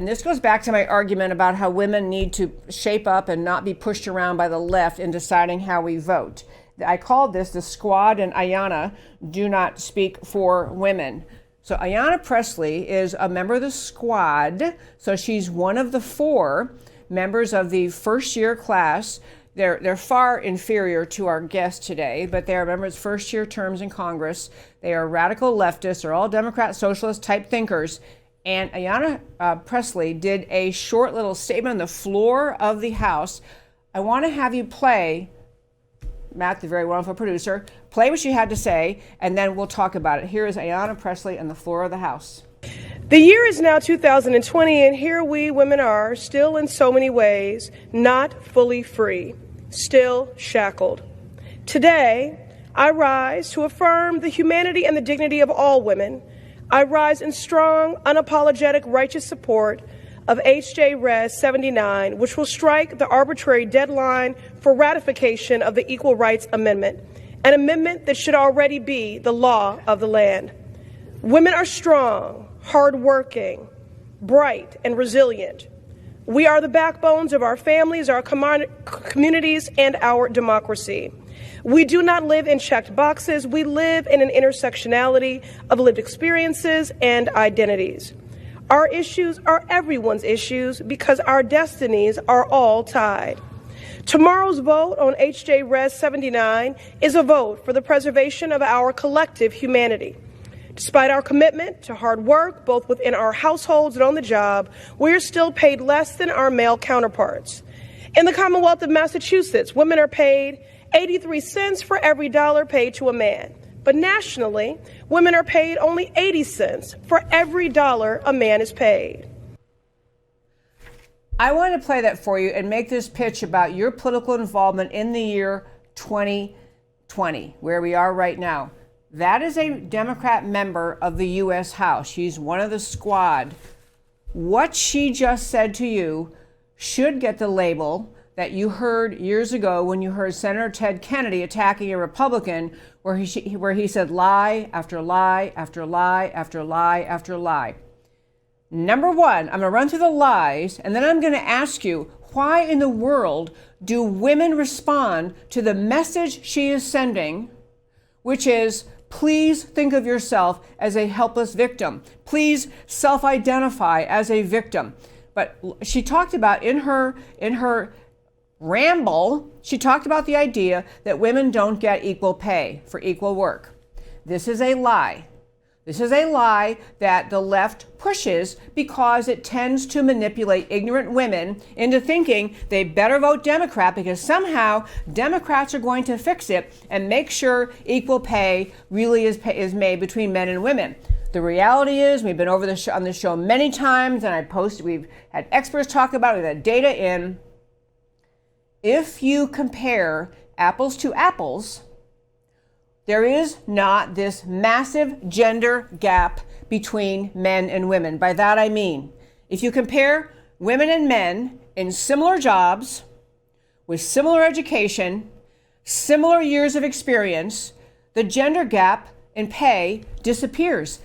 And this goes back to my argument about how women need to shape up and not be pushed around by the left in deciding how we vote. I called this the Squad and Ayanna Do Not Speak for Women. So Ayanna Pressley is a member of the Squad. So she's one of the 4 members of the first year class. They're far inferior to our guest today, but they are members of first year terms in Congress. They are radical leftists. They're all Democrat, socialist type thinkers. And Ayanna Pressley did a short little statement on the floor of the House. I want to have you play, Matt, the very wonderful producer, play what she had to say, and then we'll talk about it. Here is Ayanna Pressley on the floor of the House. The year is now 2020, and here we women are, still in so many ways, not fully free, still shackled. Today, I rise to affirm the humanity and the dignity of all women. I rise in strong, unapologetic, righteous support of H.J. Res. 79, which will strike the arbitrary deadline for ratification of the Equal Rights Amendment, an amendment that should already be the law of the land. Women are strong, hardworking, bright, and resilient. We are the backbones of our families, our communities, and our democracy. We do not live in checked boxes. We live in an intersectionality of lived experiences and identities. Our issues are everyone's issues because our destinies are all tied. Tomorrow's vote on H.J. Res. 79 is a vote for the preservation of our collective humanity. Despite our commitment to hard work, both within our households and on the job, we are still paid less than our male counterparts. In the Commonwealth of Massachusetts, women are paid 83 cents for every dollar paid to a man. But nationally, women are paid only 80 cents for every dollar a man is paid. I want to play that for you and make this pitch about your political involvement in the year 2020, where we are right now. That is a Democrat member of the U.S. House. She's one of the Squad. What she just said to you should get the label that you heard years ago when you heard Senator Ted Kennedy attacking a Republican where he said lie after lie after lie after lie after lie. Number one, I'm going to run through the lies, and then I'm going to ask you, why in the world do women respond to the message she is sending, which is, please think of yourself as a helpless victim. Please self-identify as a victim. But she talked about in her ramble, she talked about the idea that women don't get equal pay for equal work. This is a lie. This is a lie that the left pushes because it tends to manipulate ignorant women into thinking they better vote Democrat because somehow Democrats are going to fix it and make sure equal pay really is made between men and women. The reality is, we've been over this on this show many times, and we've had experts talk about it, we've had data in. If you compare apples to apples, there is not this massive gender gap between men and women. By that I mean, if you compare women and men in similar jobs, with similar education, similar years of experience, the gender gap in pay disappears.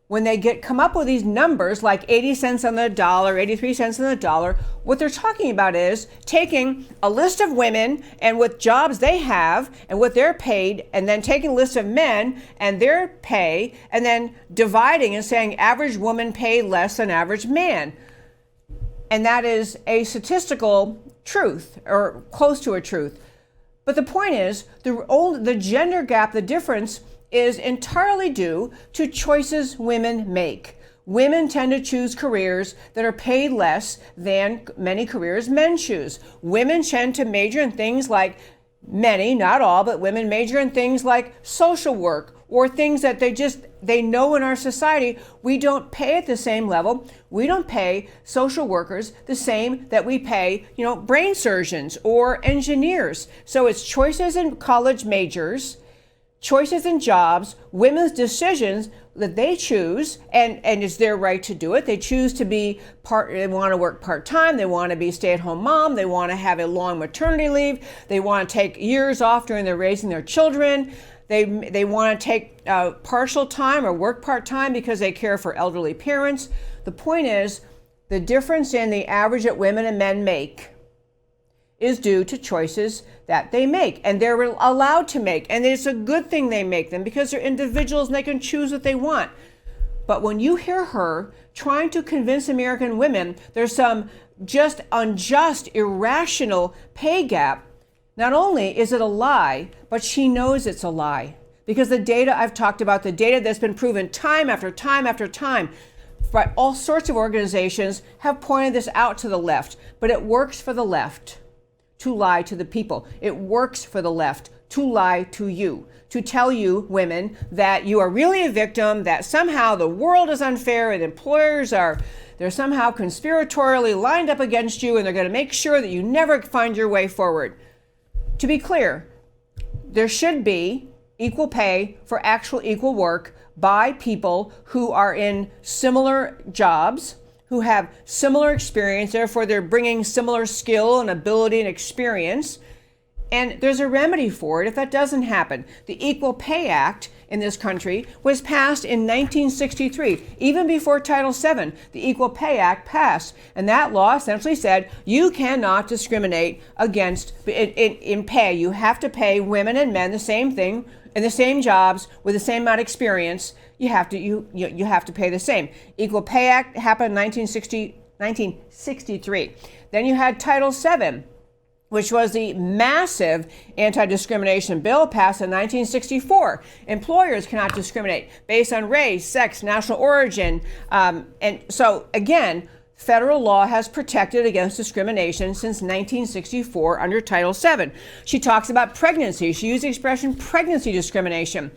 When they come up with these numbers like 80 cents on the dollar, 83 cents on the dollar, what they're talking about is taking a list of women and what jobs they have and what they're paid, and then taking a list of men and their pay, and then dividing and saying average woman paid less than average man. And that is a statistical truth, or close to a truth. But the point is, the gender gap, the difference, is entirely due to choices women make. Women tend to choose careers that are paid less than many careers men choose. Women tend to major in things like, many, not all, but women major in things like social work or things that they know in our society we don't pay at the same level. We don't pay social workers the same that we pay, brain surgeons or engineers. So it's choices in college majors, choices in jobs, women's decisions that they choose, and it's their right to do it. They choose to be they want to work part-time, they want to be a stay-at-home mom, they want to have a long maternity leave, they want to take years off during their raising their children. They want to take partial time or work part-time because they care for elderly parents. The point is, the difference in the average that women and men make is due to choices that they make, and they're allowed to make. And it's a good thing they make them because they're individuals and they can choose what they want. But when you hear her trying to convince American women there's some just unjust, irrational pay gap, not only is it a lie, but she knows it's a lie. Because the data I've talked about, the data that's been proven time after time after time by all sorts of organizations have pointed this out to the left. But it works for the left to lie to the people. It works for the left to lie to you, to tell you, women, that you are really a victim, that somehow the world is unfair and employers they're somehow conspiratorially lined up against you and they're going to make sure that you never find your way forward. To be clear, there should be equal pay for actual equal work by people who are in similar jobs, who have similar experience, therefore they're bringing similar skill and ability and experience. And there's a remedy for it if that doesn't happen. The Equal Pay Act in this country was passed in 1963. Even before Title VII, the Equal Pay Act passed. And that law essentially said you cannot discriminate against in pay. You have to pay women and men the same thing in the same jobs with the same amount of experience. You have to pay the same. Equal Pay Act happened in 1963. Then you had Title VII, which was the massive anti-discrimination bill passed in 1964. Employers cannot discriminate based on race, sex, national origin. And so, again, federal law has protected against discrimination since 1964 under Title VII. She talks about pregnancy. She used the expression pregnancy discrimination.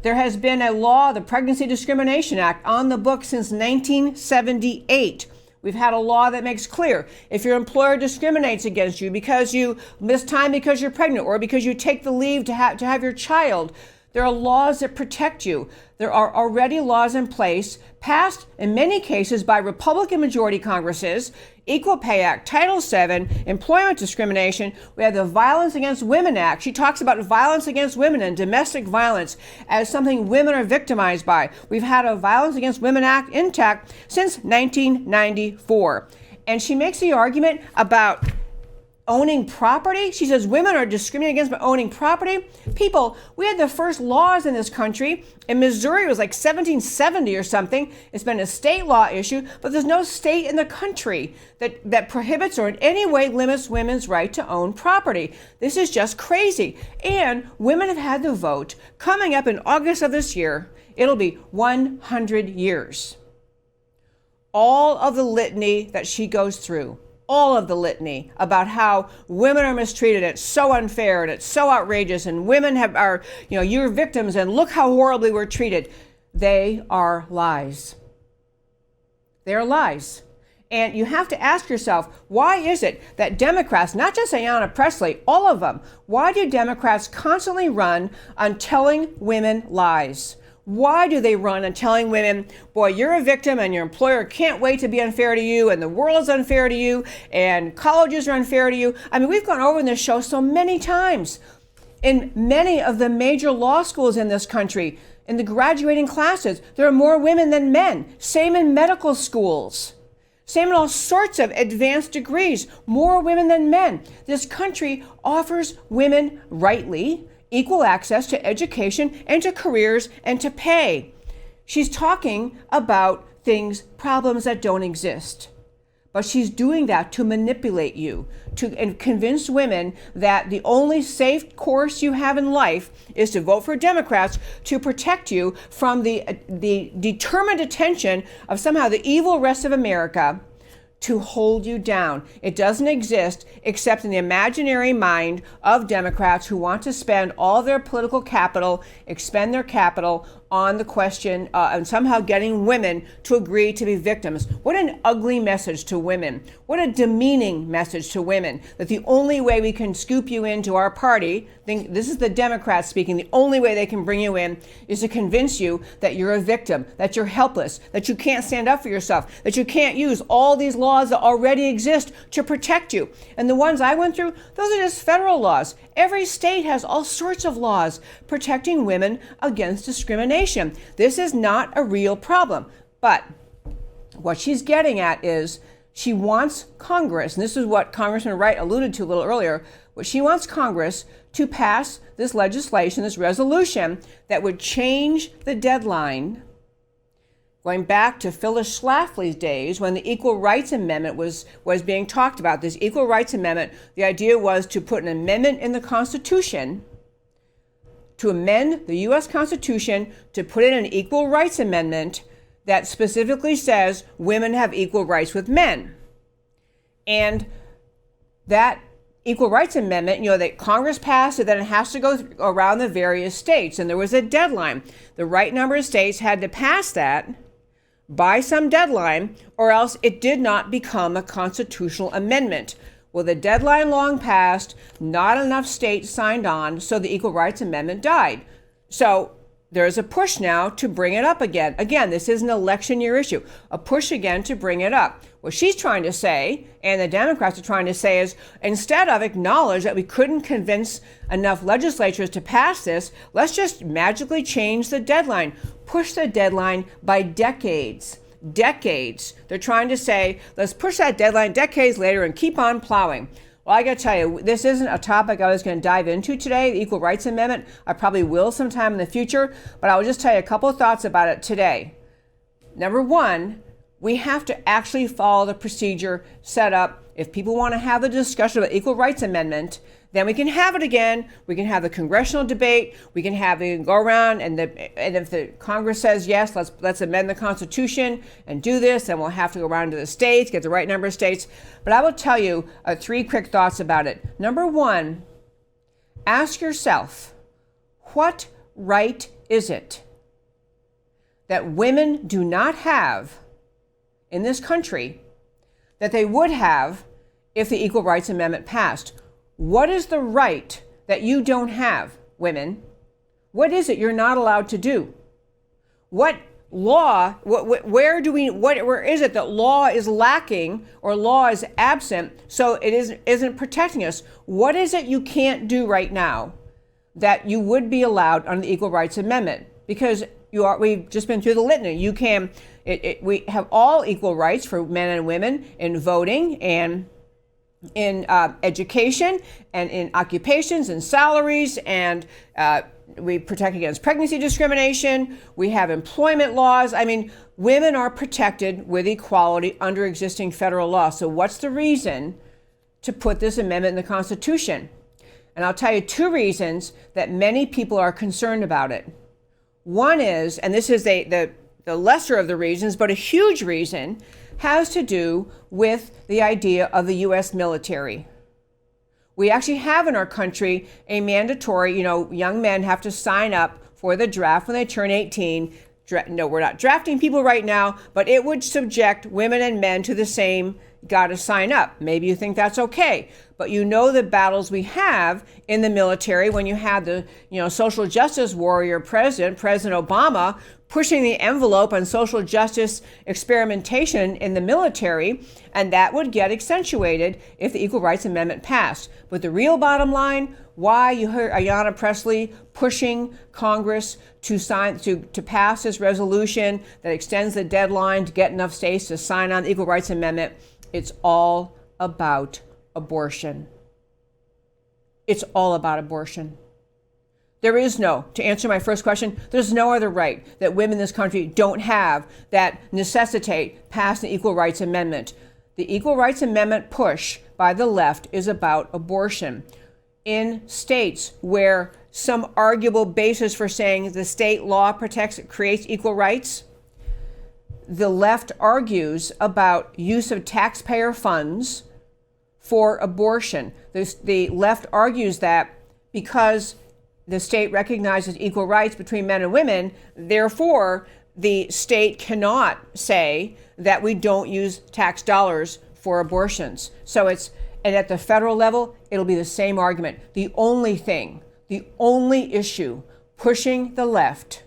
There has been a law, the Pregnancy Discrimination Act, on the books since 1978. We've had a law that makes clear if your employer discriminates against you because you miss time because you're pregnant or because you take the leave to have your child, there are laws that protect you. There are already laws in place, passed in many cases by Republican majority Congresses, Equal Pay Act, Title VII, employment discrimination. We have the Violence Against Women Act. She talks about violence against women and domestic violence as something women are victimized by. We've had a Violence Against Women Act intact since 1994. And she makes the argument about owning property. She says women are discriminated against by owning property. People, we had the first laws in this country. In Missouri, it was like 1770 or something. It's been a state law issue, but there's no state in the country that prohibits or in any way limits women's right to own property. This is just crazy. And women have had the vote. Coming up in August of this year, it'll be 100 years. All of the litany that she goes through, all of the litany about how women are mistreated, it's so unfair and it's so outrageous and women are you're victims and look how horribly we're treated. They are lies. They are lies. And you have to ask yourself, why is it that Democrats, not just Ayanna Pressley, all of them, why do Democrats constantly run on telling women lies? Why do they run on telling women, boy, you're a victim and your employer can't wait to be unfair to you and the world is unfair to you and colleges are unfair to you? I mean, we've gone over in this show so many times. In many of the major law schools in this country, in the graduating classes, there are more women than men. Same in medical schools. Same in all sorts of advanced degrees, more women than men. This country offers women, rightly, equal access to education and to careers and to pay. She's talking about problems that don't exist. But she's doing that to manipulate you, and convince women that the only safe course you have in life is to vote for Democrats to protect you from the determined attention of somehow the evil rest of America to hold you down. It doesn't exist except in the imaginary mind of Democrats who want to spend all their political capital, expend their capital on the question and somehow getting women to agree to be victims. What an ugly message to women. What a demeaning message to women, that the only way we can scoop you into our party, this is the Democrats speaking, the only way they can bring you in is to convince you that you're a victim, that you're helpless, that you can't stand up for yourself, that you can't use all these laws that already exist to protect you. And the ones I went through, those are just federal laws. Every state has all sorts of laws protecting women against discrimination. This is not a real problem. But what she's getting at is she wants Congress, and this is what Congressman Wright alluded to a little earlier, what she wants Congress to pass this legislation, this resolution that would change the deadline, going back to Phyllis Schlafly's days when the Equal Rights Amendment was being talked about. This Equal Rights Amendment, the idea was to put an amendment in the Constitution, to amend the U.S. Constitution, to put in an Equal Rights Amendment that specifically says women have equal rights with men. And that Equal Rights Amendment, that Congress passed it, then it has to go around the various states. And there was a deadline. The right number of states had to pass that by some deadline, or else it did not become a constitutional amendment. Well, the deadline long passed, not enough states signed on, so the Equal Rights Amendment died. So there's a push now to bring it up again. Again, this is an election year issue, a push again to bring it up. What she's trying to say, and the Democrats are trying to say, is instead of acknowledge that we couldn't convince enough legislatures to pass this, let's just magically change the deadline, push the deadline by decades. They're trying to say, let's push that deadline decades later and keep on plowing. Well, I got to tell you, this isn't a topic I was going to dive into today, the Equal Rights Amendment. I probably will sometime in the future, but I will just tell you a couple of thoughts about it today. Number one, we have to actually follow the procedure set up. If people want to have the discussion about Equal Rights Amendment, then we can have it again. We can have the congressional debate. We can go around, and if the Congress says yes, let's amend the Constitution and do this, then we'll have to go around to the states, get the right number of states. But I will tell you 3 quick thoughts about it. Number one, ask yourself, what right is it that women do not have in this country that they would have if the Equal Rights Amendment passed? What is the right that you don't have, women? What is it you're not allowed to do? What law, where is it that law is lacking or law is absent so it isn't protecting us? What is it you can't do right now that you would be allowed under the Equal Rights Amendment? Because we've just been through the litany. We have all equal rights for men and women in voting and in education and in occupations and salaries, and we protect against pregnancy discrimination. We have employment laws. I mean, women are protected with equality under existing federal law. So what's the reason to put this amendment in the Constitution? And I'll tell you 2 reasons that many people are concerned about it. One is, and this is the lesser of the reasons, but a huge reason, has to do with the idea of the U.S. military. We actually have in our country a mandatory, young men have to sign up for the draft when they turn 18. No, we're not drafting people right now, but it would subject women and men to the same, got to sign up. Maybe you think that's okay, but the battles we have in the military when you had the, social justice warrior President Obama, pushing the envelope on social justice experimentation in the military, and that would get accentuated if the Equal Rights Amendment passed. But the real bottom line, why you heard Ayanna Pressley pushing Congress to pass this resolution that extends the deadline to get enough states to sign on the Equal Rights Amendment, it's all about abortion. It's all about abortion. There is to answer my first question, there's no other right that women in this country don't have that necessitate passing the Equal Rights Amendment. The Equal Rights Amendment push by the left is about abortion. In states where some arguable basis for saying the state law creates equal rights, the left argues about use of taxpayer funds for abortion. The left argues that because the state recognizes equal rights between men and women. Therefore, the state cannot say that we don't use tax dollars for abortions. And at the federal level, it'll be the same argument. The only issue pushing the left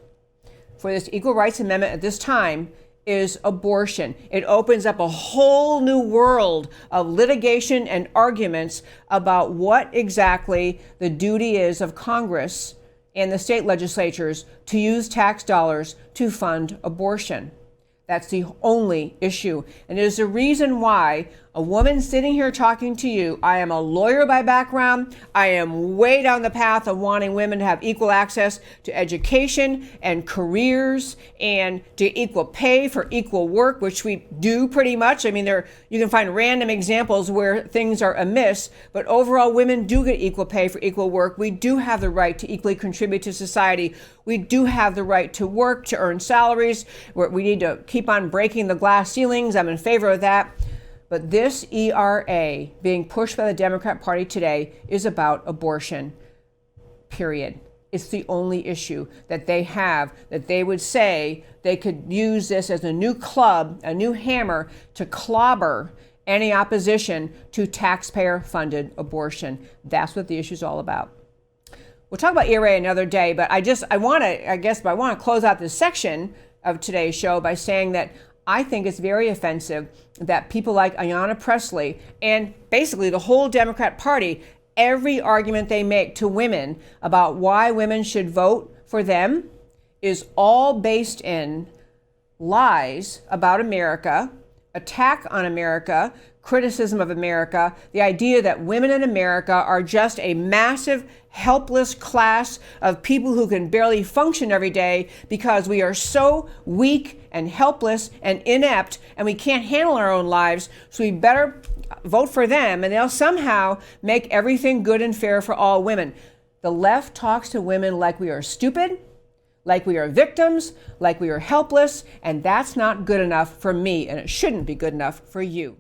for this equal rights amendment at this time is abortion. It opens up a whole new world of litigation and arguments about what exactly the duty is of Congress and the state legislatures to use tax dollars to fund abortion. That's the only issue. And it is the reason why a woman sitting here talking to you, I am a lawyer by background. I am way down the path of wanting women to have equal access to education and careers and to equal pay for equal work, which we do pretty much. I mean, you can find random examples where things are amiss, but overall women do get equal pay for equal work. We do have the right to equally contribute to society. We do have the right to work, to earn salaries. We need to keep on breaking the glass ceilings. I'm in favor of that. But this ERA being pushed by the Democrat Party today is about abortion, period. It's the only issue that they have, that they would say they could use this as a new club, a new hammer to clobber any opposition to taxpayer-funded abortion. That's what the issue is all about. We'll talk about ERA another day, but I want to close out this section of today's show by saying that I think it's very offensive that people like Ayanna Pressley and basically the whole Democrat Party, every argument they make to women about why women should vote for them is all based in lies about America, attack on America, criticism of America, the idea that women in America are just a massive, helpless class of people who can barely function every day because we are so weak and helpless and inept and we can't handle our own lives, so we better vote for them and they'll somehow make everything good and fair for all women. The left talks to women like we are stupid, like we are victims, like we are helpless, and that's not good enough for me, and it shouldn't be good enough for you.